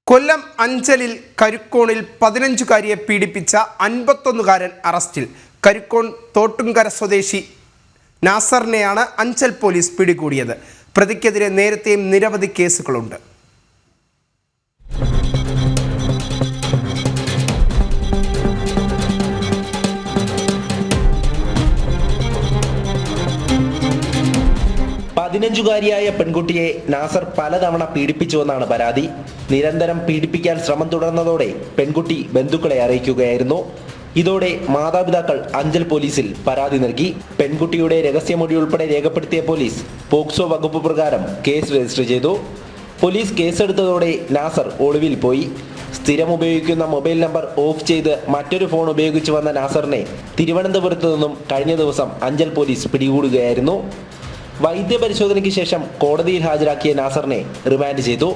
കൊല്ലം അഞ്ചലിൽ കരുക്കോണിൽ 15-കാരിയെ പീഡിപ്പിച്ച 51-കാരൻ അറസ്റ്റിൽ. കരുക്കോൺ തോട്ടുംകര സ്വദേശി നാസറിനെയാണ് അഞ്ചൽ പോലീസ് പിടികൂടിയത്. പ്രതിക്കെതിരെ നേരത്തെയും നിരവധി കേസുകളുണ്ട്. പതിനഞ്ചുകാരിയായ പെൺകുട്ടിയെ നാസർ പലതവണ പീഡിപ്പിച്ചുവെന്നാണ് പരാതി. നിരന്തരം പീഡിപ്പിക്കാൻ ശ്രമം തുടർന്നതോടെ പെൺകുട്ടി ബന്ധുക്കളെ അറിയിക്കുകയായിരുന്നു. ഇതോടെ മാതാപിതാക്കൾ അഞ്ചൽ പോലീസിൽ പരാതി നൽകി. പെൺകുട്ടിയുടെ രഹസ്യമൊഴി ഉൾപ്പെടെ രേഖപ്പെടുത്തിയ പോലീസ് പോക്സോ വകുപ്പ് പ്രകാരം കേസ് രജിസ്റ്റർ ചെയ്തു. പോലീസ് കേസെടുത്തതോടെ നാസർ ഒളിവിൽ പോയി. സ്ഥിരം ഉപയോഗിക്കുന്ന മൊബൈൽ നമ്പർ ഓഫ് ചെയ്ത് മറ്റൊരു ഫോൺ ഉപയോഗിച്ച് വന്ന നാസറിനെ തിരുവനന്തപുരത്ത് നിന്നും കഴിഞ്ഞ ദിവസം അഞ്ചൽ പോലീസ് പിടികൂടുകയായിരുന്നു. വൈദ്യപരിശോധനയ്ക്ക് ശേഷം കോടതിയിൽ ഹാജരാക്കിയ നാസറിനെ റിമാൻഡ് ചെയ്തു.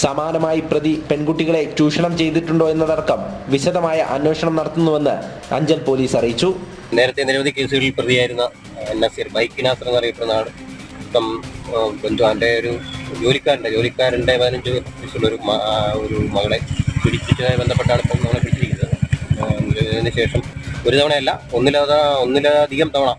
സമാനമായി പ്രതി പെൺകുട്ടികളെ ചൂഷണം ചെയ്തിട്ടുണ്ടോ എന്നതടക്കം വിശദമായ അന്വേഷണം നടത്തുന്നുവെന്ന് അഞ്ചൽ പോലീസ് അറിയിച്ചു. നേരത്തെ നിരവധി കേസുകളിൽ പ്രതിയായിരുന്ന നസീർ, ബൈക്ക് നാസർ എന്നറിയപ്പെടുന്ന ആൾ ഇപ്പം ബന്ധുവാൻ്റെ ഒരു ജോലിക്കാരൻ്റെ 15 വയസ്സുള്ള ഒരു മകളെ പീഡിപ്പിച്ചതുമായി ബന്ധപ്പെട്ടാണ് ഇപ്പം നമ്മളെ പിടിച്ചിരിക്കുന്നത്. അതിനുശേഷം ഒരു തവണയല്ല, ഒന്നിലധികം തവണ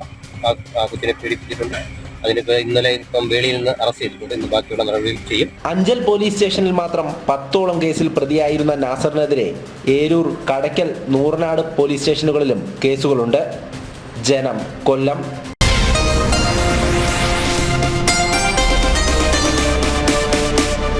ആ കുട്ടിനെ പീഡിപ്പിച്ചിട്ടുണ്ട്. അതിനിപ്പോൾ ഇന്നലെ വേളിയിൽ നിന്ന് അറസ്റ്റ് ചെയ്തിട്ടുണ്ട്. ഇന്ന് ബാക്കിയുള്ള നടപടി ചെയ്യും. അഞ്ചൽ പോലീസ് സ്റ്റേഷനിൽ മാത്രം 10ഓളം കേസിൽ പ്രതിയായിരുന്ന നാസറിനെതിരെ ഏരൂർ, കടയ്ക്കൽ, നൂറനാട് പോലീസ് സ്റ്റേഷനുകളിലും കേസുകളുണ്ട്. ജനം, കൊല്ലം.